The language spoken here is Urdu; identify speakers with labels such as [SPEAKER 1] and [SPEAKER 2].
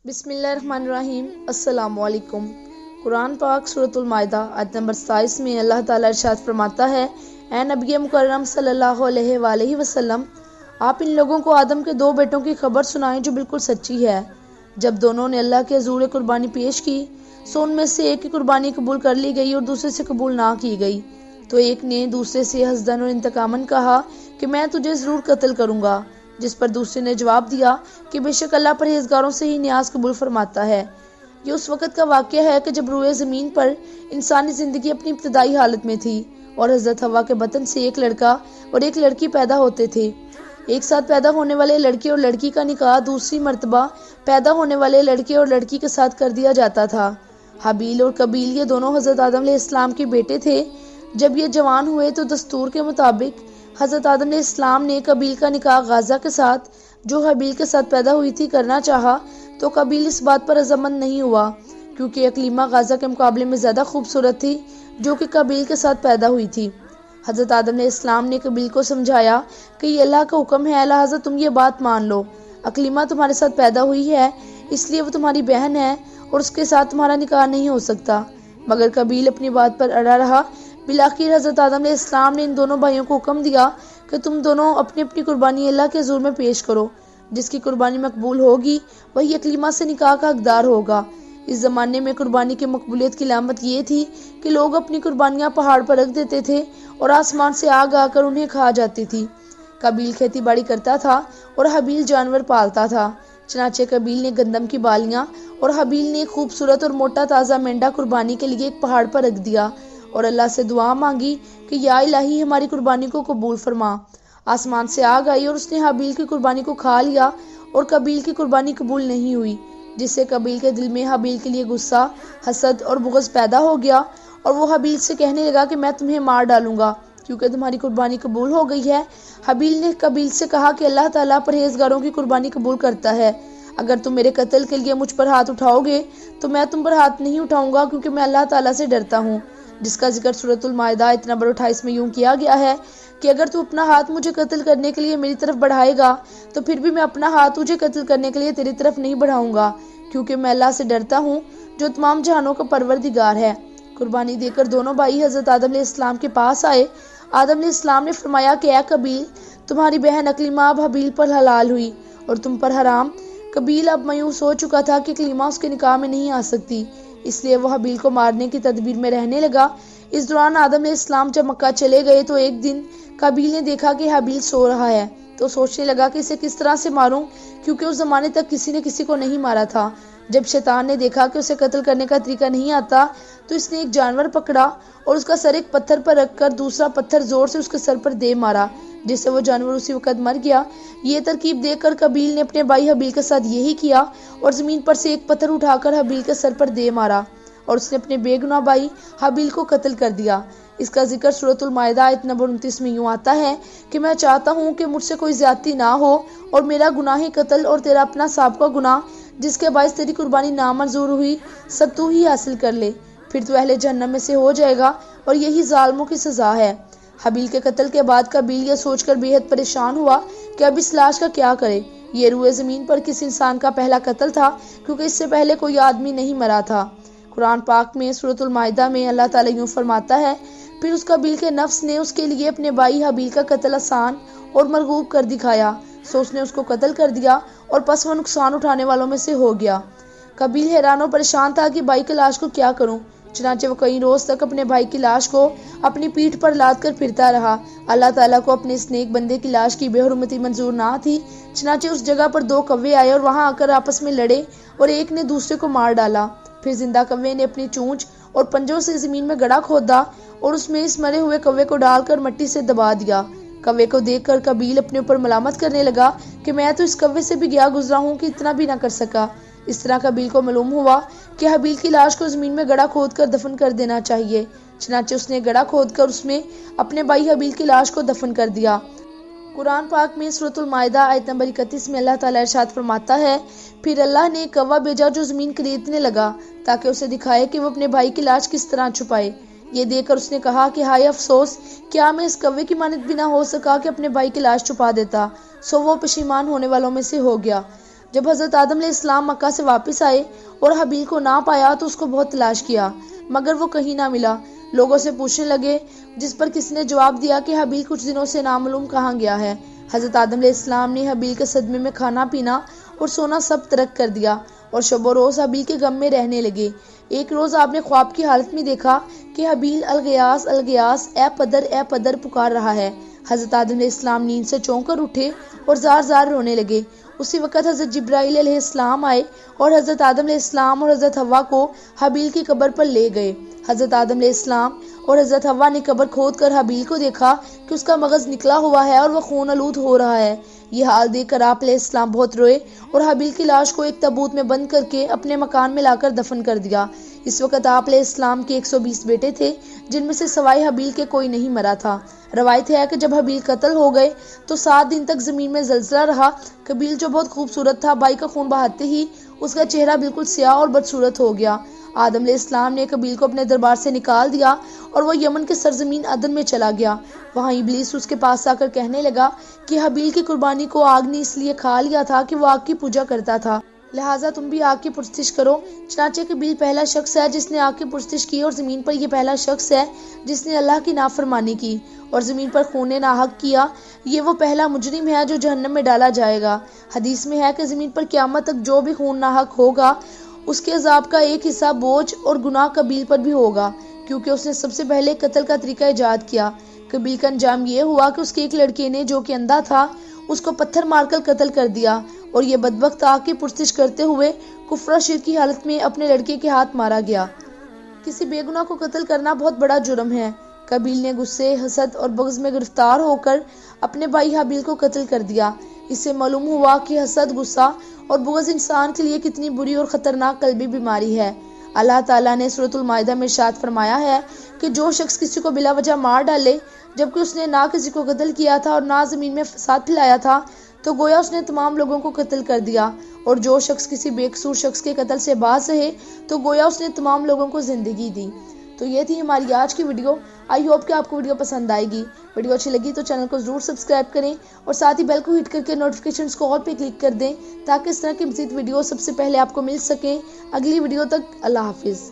[SPEAKER 1] بسم اللہ الرحمن الرحیم۔ السلام علیکم۔ قرآن پاک سورۃ المائدہ آیت نمبر 27 میں اللہ تعالیٰ ارشاد فرماتا ہے، اے نبی مکرم صلی اللہ علیہ وآلہ وسلم، آپ ان لوگوں کو آدم کے 2 بیٹوں کی خبر سنائیں جو بالکل سچی ہے۔ جب دونوں نے اللہ کے حضور قربانی پیش کی سو ان میں سے ایک کی قربانی قبول کر لی گئی اور دوسرے سے قبول نہ کی گئی، تو ایک نے دوسرے سے حسداً اور انتقاماً کہا کہ میں تجھے ضرور قتل کروں گا، جس پر دوسرے نے جواب دیا کہ بے شک اللہ پرہیزگاروں سے ہی نیاز قبول فرماتا ہے۔ یہ اس وقت کا واقعہ ہے کہ جب روئے زمین پر انسانی زندگی اپنی ابتدائی حالت میں تھی اور حضرت حوا کے بطن سے ایک لڑکا اور ایک لڑکی پیدا ہوتے تھے۔ ایک ساتھ پیدا ہونے والے لڑکے اور لڑکی کا نکاح دوسری مرتبہ پیدا ہونے والے لڑکے اور لڑکی کے ساتھ کر دیا جاتا تھا۔ حابیل اور قابیل یہ دونوں حضرت آدم علیہ السلام کے بیٹے تھے۔ جب یہ جوان ہوئے تو دستور کے مطابق حضرت آدم علیہ السلام نے قابیل کا نکاح غازہ کے ساتھ جو حابیل کے ساتھ پیدا ہوئی تھی کرنا چاہا، تو قابیل اس بات پر رضامند نہیں ہوا کیونکہ اکلیمہ غازہ کے مقابلے میں زیادہ خوبصورت تھی جو کہ قابیل کے ساتھ پیدا ہوئی تھی۔ حضرت آدم علیہ السلام نے قابیل کو سمجھایا کہ یہ اللہ کا حکم ہے، لہٰذا تم یہ بات مان لو، اکلیمہ تمہارے ساتھ پیدا ہوئی ہے اس لیے وہ تمہاری بہن ہے اور اس کے ساتھ تمہارا نکاح نہیں ہو سکتا۔ مگر قابیل اپنی بات پر اڑا رہا۔ بالآخر حضرت آدم علیہ السلام نے ان دونوں بھائیوں کو حکم دیا کہ تم دونوں اپنی اپنی قربانی اللہ کے حضور میں پیش کرو، جس کی قربانی مقبول ہوگی وہی اکلیمہ سے نکاح کا حقدار ہوگا۔ اس زمانے میں قربانی کی مقبولیت کی علامت یہ تھی کہ لوگ اپنی قربانیاں پہاڑ پر رکھ دیتے تھے اور آسمان سے آگ آ کر انہیں کھا جاتی تھی۔ قابیل کھیتی باڑی کرتا تھا اور حابیل جانور پالتا تھا، چنانچہ قابیل نے گندم کی بالیاں اور حابیل نے ایک خوبصورت اور موٹا تازہ مینڈا قربانی کے لیے ایک پہاڑ پر رکھ دیا اور اللہ سے دعا مانگی کہ یا الہی ہماری قربانی کو قبول فرما۔ آسمان سے آگ آئی اور اس نے حابیل کی قربانی کو کھا لیا اور قابیل کی قربانی قبول نہیں ہوئی، جس سے قابیل کے دل میں حابیل کے لیے غصہ، حسد اور بغض پیدا ہو گیا اور وہ حابیل سے کہنے لگا کہ میں تمہیں مار ڈالوں گا کیونکہ تمہاری قربانی قبول ہو گئی ہے۔ حابیل نے قابیل سے کہا کہ اللہ تعالیٰ پرہیزگاروں کی قربانی قبول کرتا ہے، اگر تم میرے قتل کے لیے مجھ پر ہاتھ اٹھاؤ گے تو میں تم پر ہاتھ نہیں اٹھاؤں گا کیونکہ میں اللہ تعالیٰ سے ڈرتا ہوں، جس کا ذکر سورۃ المائدہ آیت نمبر 28 میں یوں کیا گیا ہے کہ اگر تو اپنا ہاتھ مجھے قتل کرنے کے لیے میری طرف بڑھائے گا تو پھر بھی میں اپنا ہاتھ تجھے قتل کرنے کے لیے تیری طرف نہیں بڑھاؤں گا، کیونکہ میں اللہ سے ڈرتا ہوں جو تمام جہانوں کا پروردگار ہے۔ قربانی دے کر دونوں بھائی حضرت آدم علیہ السلام کے پاس آئے۔ آدم علیہ السلام نے فرمایا کہ اے قابیل، تمہاری بہن اکلیمہ اب حابیل پر حلال ہوئی اور تم پر حرام۔ قابیل اب مایوس ہو چکا تھا کہ اکلیمہ اس کے نکاح میں نہیں آ سکتی، اس لیے وہ حابیل کو مارنے کی تدبیر میں رہنے لگا۔ اس دوران آدم علیہ السلام جب مکہ چلے گئے تو ایک دن قابیل نے دیکھا کہ حابیل سو رہا ہے، تو سوچنے لگا کہ اسے کس طرح سے ماروں کیونکہ اس زمانے تک کسی نے کسی کو نہیں مارا تھا۔ جب شیطان نے دیکھا کہ اسے قتل کرنے کا طریقہ نہیں آتا تو اس نے ایک جانور پکڑا اور اس کا سر ایک پتھر پر رکھ کر دوسرا پتھر زور سے اس کے سر پر دے مارا، جس سے وہ جانور اسی وقت مر گیا۔ یہ ترکیب دیکھ کر قابیل نے اپنے بھائی حابیل کے ساتھ یہی کیا اور زمین پر سے ایک پتھر اٹھا کر حابیل کے سر پر دے مارا اور اس نے اپنے بے گناہ بھائی حابیل کو قتل کر دیا۔ اس کا ذکر سورۃ المائدہ آیت نمبر 29 میں یوں آتا ہے کہ میں چاہتا ہوں کہ مجھ سے کوئی زیادتی نہ ہو اور میرا گناہ قتل اور تیرا اپنا سابقہ گناہ جس کے باعث تیری قربانی نامنظور ہوئی سب تو ہی حاصل کر لے، پھر تو اہل جہنم میں سے ہو جائے گا اور یہی ظالموں کی سزا ہے۔ حابیل کے قتل کے بعد قابیل یہ سوچ کر بے حد پریشان ہوا کہ اب اس لاش کا کیا کرے۔ یہ روئے زمین پر کس انسان کا پہلا قتل تھا کیونکہ اس سے پہلے کوئی آدمی نہیں مرا تھا۔ قرآن پاک میں سورۃ المائدہ میں اللہ تعالیٰ یوں فرماتا ہے، پھر اس قابیل کے نفس نے اس کے لیے اپنے بھائی حابیل کا قتل آسان اور مرغوب کر دکھایا، سو اس نے اس کو قتل کر دیا اور پس وہ نقصان اٹھانے والوں میں سے ہو گیا۔ قابیل حیران و پریشان تھا کہ بھائی کی لاش کو کیا کروں، چنانچہ وہ کئی روز تک اپنے بھائی کی لاش کو اپنی پیٹھ پر لاد کر پھرتا رہا۔ اللہ تعالیٰ کو اپنے اس نیک بندے کی لاش کی بے حرمتی منظور نہ تھی، چنانچہ اس جگہ پر 2 کوے آئے اور وہاں آ کر آپس میں لڑے اور ایک نے دوسرے کو مار ڈالا۔ پھر زندہ کوے نے اپنی چونچ اور پنجوں سے زمین میں گڑھا کھودا اور اس میں اس مرے ہوئے کوے کو ڈال کر مٹی سے دبا دیا۔ کوے کو دیکھ کر قابیل اپنے اوپر ملامت کرنے لگا کہ میں تو اس کوے سے بھی گیا گزرا ہوں کہ اتنا بھی نہ کر سکا۔ اس طرح قابیل کو معلوم ہوا کہ حابیل کی لاش کو زمین میں گڑھا کھود کر دفن کر دینا چاہیے، چنانچہ اس نے گڑھا کھود کر اس میں اپنے بھائی حابیل کی لاش کو دفن کر دیا۔ قرآن پاک میں سورۃ المائدہ آیت نمبر 31 میں اللہ تعالیٰ ارشاد فرماتا ہے، پھر اللہ نے ایک کوا بھیجا جو زمین خریدنے لگا تاکہ اسے دکھائے کہ وہ اپنے بھائی کی لاش کس طرح چھپائے۔ یہ دیکھ کر اس نے کہا کہ ہائے افسوس، کیا میں اس کوے کی مانند بھی نہ ہو سکا کہ اپنے بھائی کی لاش چھپا دیتا، سو وہ پشیمان ہونے والوں میں سے ہو گیا۔ جب حضرت آدم علیہ السلام مکہ سے واپس آئے اور حابیل کو نہ پایا تو اس کو بہت تلاش کیا مگر وہ کہیں نہ ملا۔ لوگوں سے پوچھنے لگے، جس پر کسی نے جواب دیا کہ حابیل کچھ دنوں سے نامعلوم کہاں گیا ہے۔ حضرت آدم علیہ السلام نے حابیل کے صدمے میں کھانا پینا اور سونا سب ترک کر دیا اور شب و روز حابیل کے غم میں رہنے لگے۔ ایک روز آپ نے خواب کی حالت میں دیکھا کہ حابیل الغیاث الغیاث، اے پدر پکار رہا ہے۔ حضرت آدم علیہ السلام نیند سے چونک کر اٹھے اور زار زار رونے لگے۔ اسی وقت حضرت جبرائیل علیہ السلام آئے اور حضرت آدم علیہ السلام اور حضرت حوا کو حابیل کی قبر پر لے گئے۔ حضرت آدم علیہ السلام اور حضرت حوا نے قبر کھود کر حابیل کو دیکھا کہ اس کا مغز نکلا ہوا ہے اور وہ خون آلود ہو رہا ہے۔ یہ حال دیکھ کر آپ علیہ السلام بہت روئے اور حابیل کی لاش کو ایک تابوت میں بند کر کے اپنے مکان میں لا کر دفن کر دیا۔ اس وقت آپ علیہ السلام کے 120 بیٹے تھے، جن میں سے سوائے حابیل کے کوئی نہیں مرا تھا۔ روایت ہے کہ جب حابیل قتل ہو گئے تو 7 دن تک زمین میں زلزلہ رہا۔ قابیل جو بہت خوبصورت تھا، بھائی کا خون بہاتے ہی اس کا چہرہ بالکل سیاہ اور بدصورت ہو گیا۔ آدم علیہ السلام نے قابیل کو اپنے دربار سے نکال دیا اور وہ یمن کے سرزمین عدن میں چلا گیا۔ وہاں ابلیس اس کے پاس آ کر کہنے لگا کہ حابیل کی قربانی کو آگ نے اس لیے کھا لیا تھا کہ وہ آگ کی پوجا کرتا تھا، لہٰذا تم بھی آگ کی پرستش کرو۔ چنانچہ قابیل پہلا شخص ہے جس نے آگ کی پرستش کی اور زمین پر یہ پہلا شخص ہے جس نے اللہ کی نافرمانی کی اور زمین پر خون ناحق کیا۔ یہ وہ پہلا مجرم ہے جو جہنم میں ڈالا جائے گا۔ حدیث میں ہے کہ زمین پر قیامت تک جو بھی خون ناحق ہوگا اس کے عذاب کا ایک حصہ بوجھ اور گناہ قابیل پر بھی ہوگا، کیونکہ اس نے سب سے پہلے قتل کا طریقہ ایجاد کیا۔ قابیل کا انجام یہ ہوا کہ اس کے ایک لڑکے نے جو کہ اندھا تھا اس کو پتھر مار کر قتل کر دیا اور یہ بدبخت آگ کی پرستش کرتے ہوئے کفر و شرک کی حالت میں اپنے لڑکے کے ہاتھ مارا گیا۔ کسی بے گناہ کو قتل کرنا بہت بڑا جرم ہے۔ قابیل نے غصے، حسد اور بغض میں گرفتار ہو کر اپنے بھائی حابیل کو قتل کر دیا۔ اس سے معلوم ہوا کہ حسد، غصہ اور بغض انسان کے لیے کتنی بری اور خطرناک قلبی بیماری ہے۔ اللہ تعالیٰ نے سورۃ المائدہ میں ارشاد فرمایا ہے کہ جو شخص کسی کو بلا وجہ مار ڈالے جبکہ اس نے نہ کسی کو قتل کیا تھا اور نہ زمین میں فساد پھیلایا تھا تو گویا اس نے تمام لوگوں کو قتل کر دیا، اور جو شخص کسی بے قصور شخص کے قتل سے باز رہے تو گویا اس نے تمام لوگوں کو زندگی دی۔ تو یہ تھی ہماری آج کی ویڈیو۔ آئی ہوپ کہ آپ کو ویڈیو پسند آئے گی۔ ویڈیو اچھی لگی تو چینل کو ضرور سبسکرائب کریں اور ساتھ ہی بیل کو ہٹ کر کے نوٹیفیکیشنز کو آل پہ کلک کر دیں تاکہ اس طرح کی مزید ویڈیو سب سے پہلے آپ کو مل سکیں۔ اگلی ویڈیو تک اللہ حافظ۔